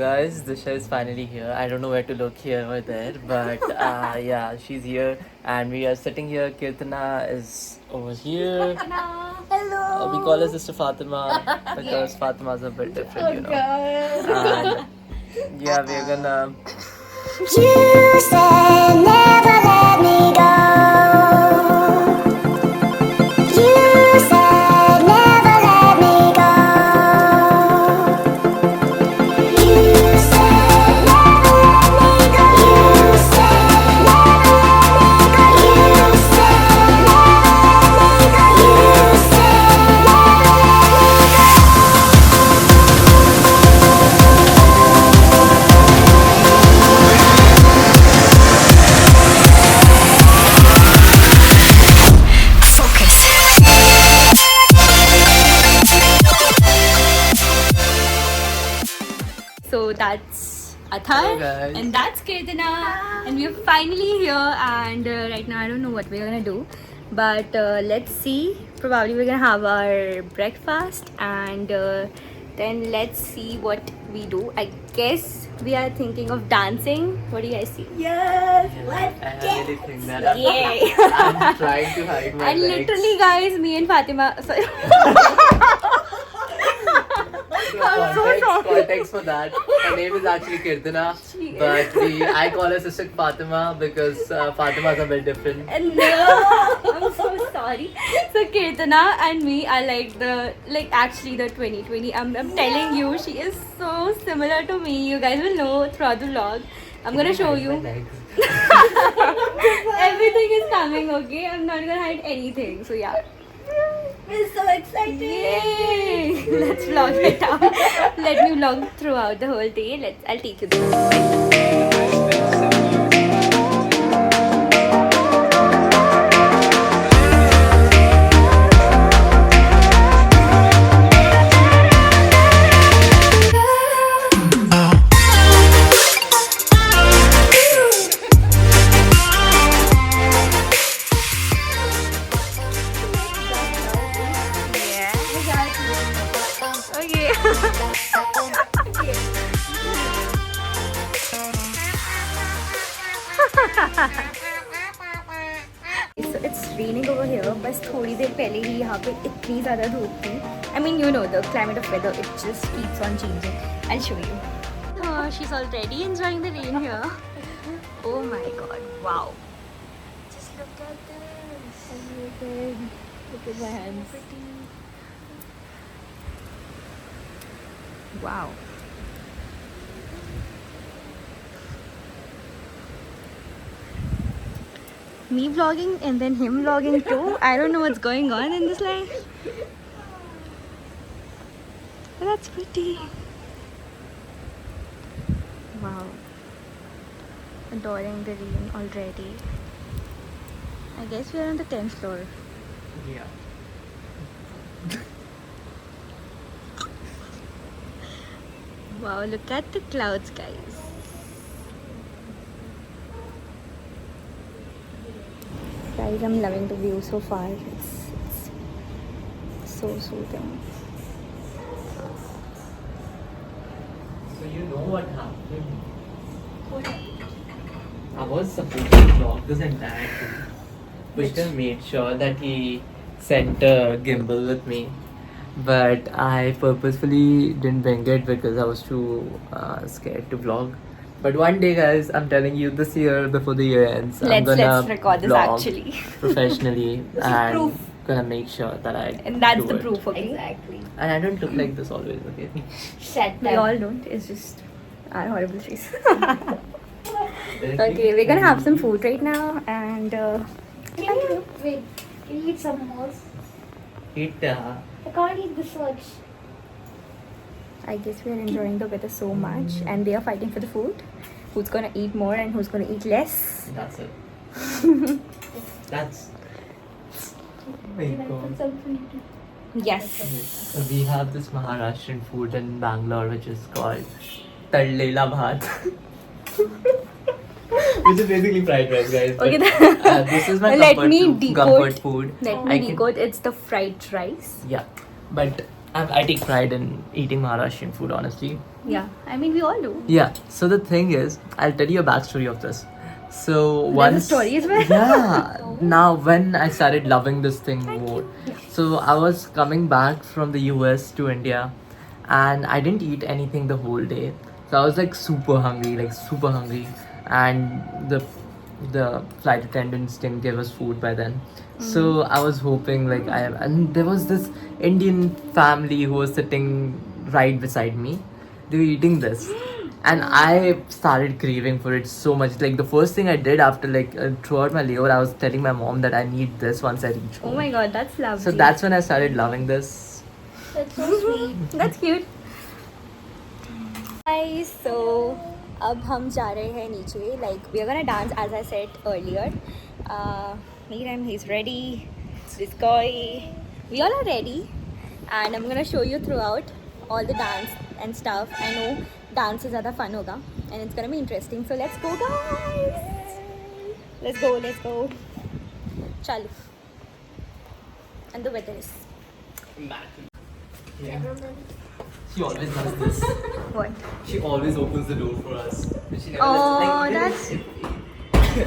Guys, Disha is finally here. I don't know where to look here or there, but yeah, she's here, and we are sitting here. Kirtana is over here. Hello. We call her Sister Fatima because Fatima's a bit different, you know. And yeah, we're gonna. You said never let me go. You said never let me go. You said never let me go. You said never let me go. You said never let me go. You said never let me go. So that's Hello, Athar guys. and that's Kirtana and we're finally here and right now I don't know what we're gonna do but let's see. Probably we're gonna have our breakfast and then let's see what we do. I guess we are thinking of dancing. What do you guys see? Yes, I really think that. Yay! I'm trying to hide my And legs. literally guys, me and Fatima sorry. I'm so sorry. Context for that. Her name is actually Kirtana, She but I call her Sister Fatima because Fatima's a bit different. No, I'm so sorry. So Kirtana and me are actually the 2020. I'm telling you, she is so similar to me. You guys will know throughout the vlog. I'm gonna show you. Everything is coming, okay? I'm not gonna hide anything. So yeah. we're so excited. Yay! Let's vlog it out. Let me vlog throughout the whole day. I'll take you there. So it's raining over here, बस थोड़ी देर पहले ही यहाँ पे इतनी ज़्यादा धूप थी. I mean, you know, the climate of weather, it just keeps on changing. I'll show you. Oh, she's already enjoying the rain here. Oh my god, wow. Just look at this. Look at my hands. Wow. Me vlogging and then him vlogging too. I don't know what's going on in this life. But that's pretty. Wow. Adoring the rain already. I guess we're on the 10th floor. Yeah. Wow, look at the clouds, guys. Guys, I'm loving the view so far. It's so soothing. So you know what happened? I was supposed to vlog this entire thing. Pushkar made sure that he sent a gimbal with me, but I purposefully didn't bring it because I was too scared to vlog. But one day, guys, I'm telling you, this year before the year ends, I'm gonna Let's record this vlog actually. professionally and proof. gonna make sure that I And that's do the it. proof, okay? Exactly. And I don't look like this always, okay? Shut We up. all don't. It's just our horrible face. Okay, we're gonna have some food right now and Can you wait? Can you eat some more? It I can't eat this much. I guess we're enjoying the weather so much and they are fighting for the food. Who's gonna eat more and who's gonna eat less? that's it. That's. Oh my God. Yes. So we have this Maharashtrian food in Bangalore which is called Tallela Bhat. Which is basically fried rice, guys. Okay, But, this is my Let comfort, me comfort decode. food. Let I me can- decode. It's the fried rice. Yeah, but I take pride in eating Maharashtrian food, honestly. Yeah, I mean we all do. Yeah. So the thing is, I'll tell you a backstory of this. So There's a once, story as well? yeah. Now when I started loving this thing more, so I was coming back from the US to India, and I didn't eat anything the whole day. So I was like super hungry, and the flight attendants didn't give us food by then. So I was hoping and there was this Indian family who was sitting right beside me. They were eating this, and I started craving for it so much. Like the first thing I did after throughout my layover, I was telling my mom that I need this once I reach home. Oh my god, that's lovely. So that's when I started loving this. That's so sweet. That's cute. Guys, so अब हम जा रहे हैं नीचे. Like we are gonna dance as I said earlier. Meet him. He's ready. This guy. We all are ready, and I'm gonna show you throughout all the dance and stuff. I know dance is ज़्यादा fun होगा, and it's gonna be interesting. So let's go, guys. Let's go. Let's go. Chalu. And the weather is. Yeah. She always does this. What? She always opens the door for us. She never Oh, even that's-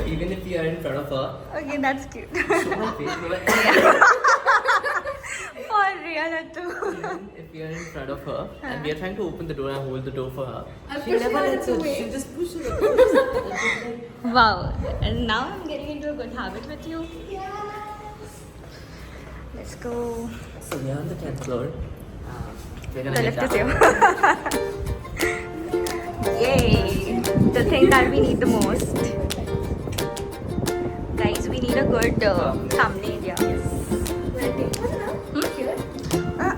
even if we are in front of her, Okay, that's cute. show her face. We're like, For real, too. even if we are in front of her and we are trying to open the door and hold the door for her, she never lets it. She just pushes it. Wow. And now I'm getting into a good habit with you. Let's go. So we are on the 10th floor. We're gonna The get lift is down. here. Yay. The thing that we need the most. Guys, we need a good thumbnail, yeah.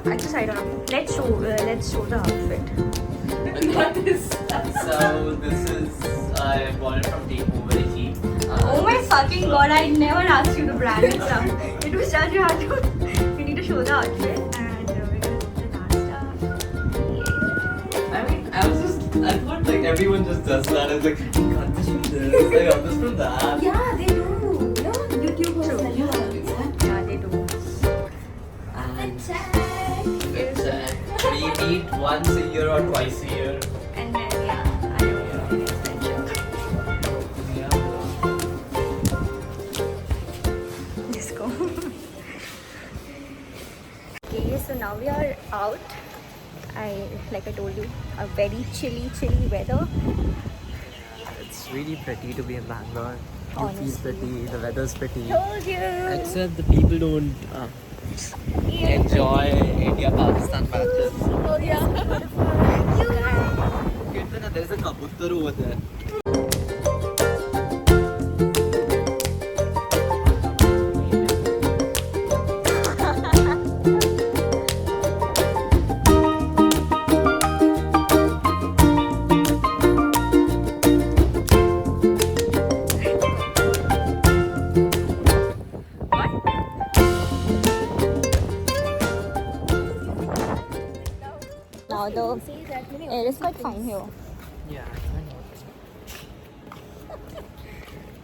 Actually, I don't know. Let's show the outfit. So this is I bought it from Takeover very cheap. Oh my fucking god, I never asked you to brand and stuff. It was just you had to. You need to show the outfit, and we're gonna do the dance stuff. I mean, I thought like everyone just does that. I was like, I got this from this, I got this from that. Yeah, they do. Yeah, YouTubers True. like that. Yeah, they do. And Check. it's, we meet once a year or twice a year. And then yeah, I know your friendship. Yeah. Let's go. Okay, so now we are out. Like I told you, a very chilly weather. It's really pretty to be in Bangalore. You feel Honestly. pretty, the weather's pretty. Told you. Except the people don't enjoy India-Pakistan matches. Oh yeah. There's a kabuttar over there. Now the air is quite fine here. Yeah.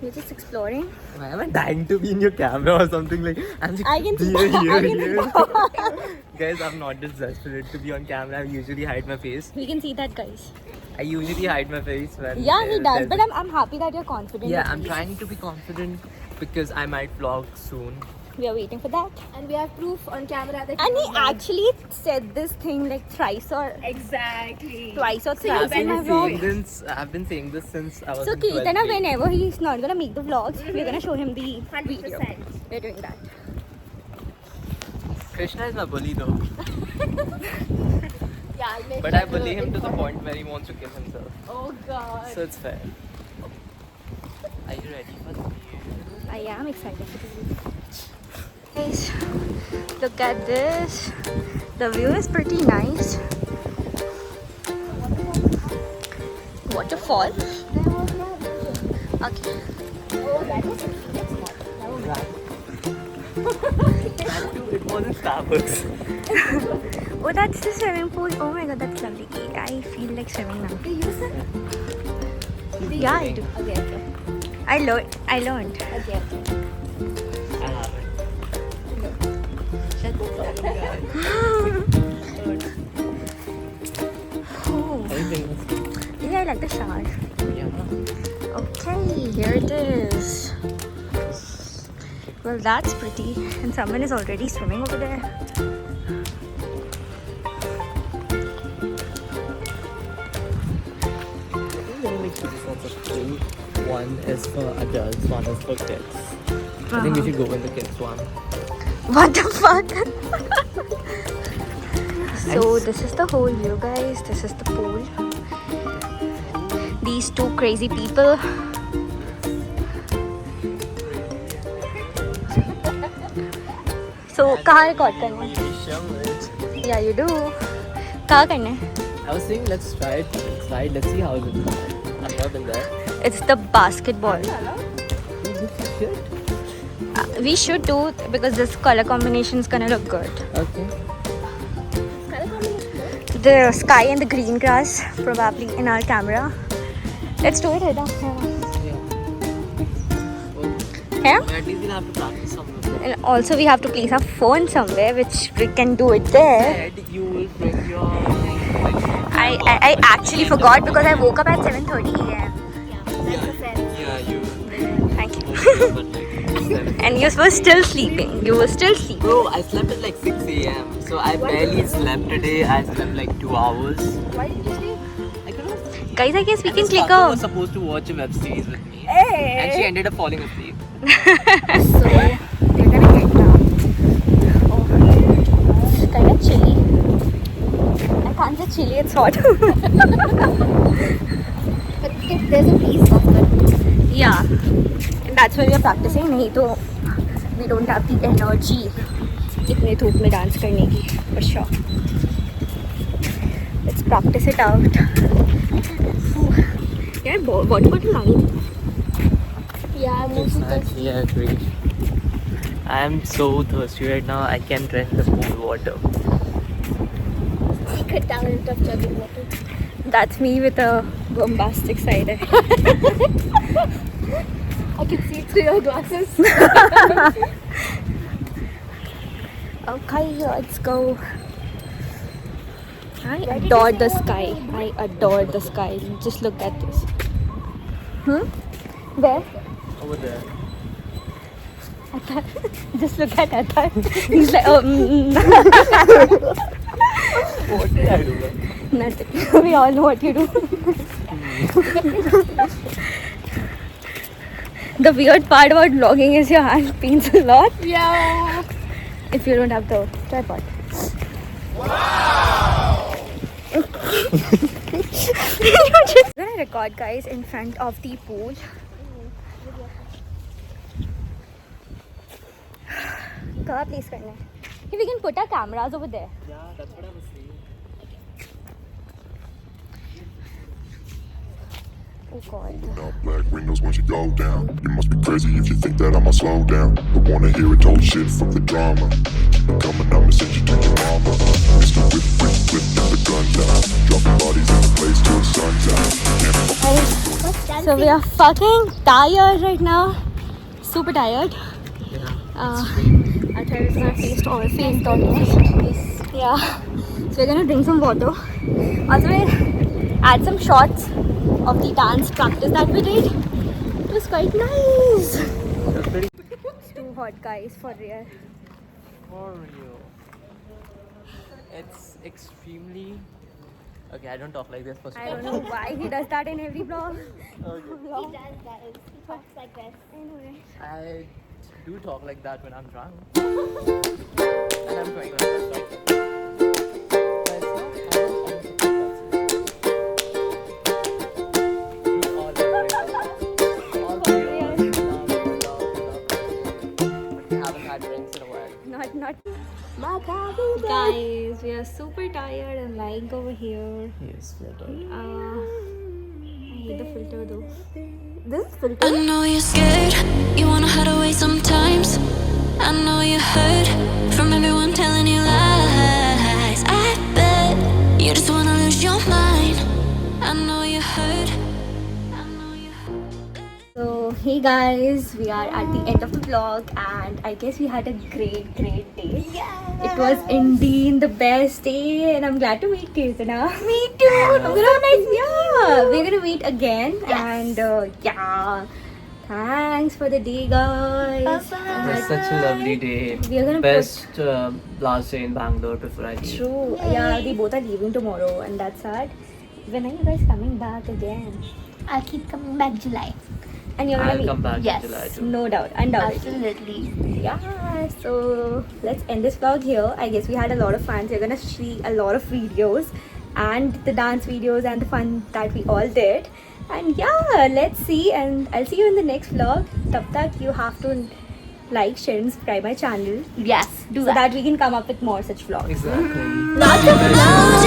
We're just exploring. Why am I dying to be in your camera or something like? I'm just I can see here, that. here, I can here. see Guys, I'm not this desperate to be on camera. I usually hide my face. We can see that, guys. I usually hide my face when. Yeah, he does. there's- But I'm happy that you're confident. Yeah, at I'm least. trying to be confident because I might vlog soon. We are waiting for that. And we have proof on camera that And you he are bad. actually said this thing like thrice or Exactly. twice or So you thrice in my vlog. I've been saying this since I was. So in 12th Keitana, grade. whenever he's not gonna make the vlogs, we're gonna show him the 100%. video. We're doing that. Krishna is my bully though, Yeah, I'll make but I that bully him to the important. point where he wants to kill himself. Oh god. So it's fair. Are you ready for the view? I am excited. Guys, look at this. The view is pretty nice. Waterfall. Okay. Oh, that was that's not. That was bad. That too, it wasn't Starbucks. Oh, that's the swimming pool. Oh my god, that's lovely. I feel like swimming now. Do you use it? Yeah, I do. Okay, okay. I learned. Okay, okay. I haven't. Shut the fuck up. Oh, Anything? yeah, I like the shower. Yeah. Okay, here it is. Well, that's pretty. And someone is already swimming over there. Only two sorts of pool. One is for adults, one is for kids. I think we should go in the kids one. What the fuck? So this is the whole view, guys. This is the pool. These two crazy people. So कहाँ record करना है? Yeah, you do. कहाँ करना है? I was saying let's try it inside. Let's see how it is. I've not been there. It's the basketball. We should do because this color combination is gonna look good. Okay. The sky and the green grass probably in our camera. Let's do it, Hida. Yeah? At least we'll have to practice something. And also we have to place our phone somewhere, which we can do it there. Said you will bring your I actually forgot because I woke up at 7:30 a.m. Yeah, you. Thank you. But like 7. And you were still sleeping. You were still sleeping. Bro, I slept at like 6 a.m. So I barely slept today. I slept like 2 hours. Why did you sleep? I couldn't. Guys, I guess we can This click Fatima was out. supposed to watch a web series with me. Hey. And she ended up falling asleep. So we're gonna get down. Oh, it's kind of chilly. I can't say chilly, it's hot. But if there's a breeze, that's good. Yeah, and that's why we are practicing. नहीं तो we don't have the energy इतने धूप में dance करने की, for sure. Let's practice it out. यार water bottle लानी थी. Yeah, I'm also Exactly, I agree. I am so thirsty right now. I can drink the pool water. secret talent of chugging water. That's me with a bombastic side eye. I can see through your glasses. Okay, let's go. I adore the sky. I adore the sky. Just look at this. Where? Over there. Just look at Athar. He's like, oh, What did I do? nothing. We all know what you do. The weird part about vlogging is your hand pains a lot Yeah. if you don't have the tripod. We're gonna record, guys, in front of the pool. कहाँ place करना है? Hey, we can put our cameras over there. Yeah, that's what I was saying. Oh God. Dark black windows once you go down. You must be crazy if you think that I'ma slow down. But wanna hear it told shit from the drama. Keep it coming, I'ma send you to your mama. Mr. Whip, whip, whip, get the guns out. Dropping bodies in the place till the sun's out. Can't fuck So we are fucking tired right now. Super tired. Yeah. Our hair is gonna face on Yeah. So we're gonna drink some water. Also we'll add some shots of the dance practice that we did. It was quite nice. That's pretty It's too hot, guys, for real. for you. It's extremely. Okay, I don't talk like this first I of don't all. know why he does that in every vlog. He does, guys. He talks like this. I do talk like that when I'm drunk. And I'm 21, that's right. But it's not, I don't suppose that's it. We all are great. All three of us love. But we haven't had drinks in a while. Not. Guys, we are super tired and lying over here. Yes, we are done. I hate the filter though. This I filter. know you're scared, you wanna hide away sometimes. I know you're hurt from everyone telling you lies. I bet you just wanna lose your mind. I know you're hurt. I know you're hurt. So hey guys, we are at the end of the vlog and I guess we had a great day. It was indeed the best day and I'm glad to meet Kirtana. Me too. We're gonna meet again and yeah. Thanks for the day, guys. It was such a lovely day. We are gonna Best last day in Bangalore before I leave. True. Yeah, we both are leaving tomorrow and that's sad. When are you guys coming back again? I'll keep coming back July. And you're gonna I'll meet? come back Yes. in July too. No doubt, undoubtedly. Absolutely. Yeah, so let's end this vlog here. I guess we had a lot of fun. So you're gonna see a lot of videos and the dance videos and the fun that we all did. And yeah, let's see. And I'll see you in the next vlog. Tab tak you have to like, share and subscribe my channel Yes, do so that. that we can come up with more such vlogs. Exactly. Lots of love!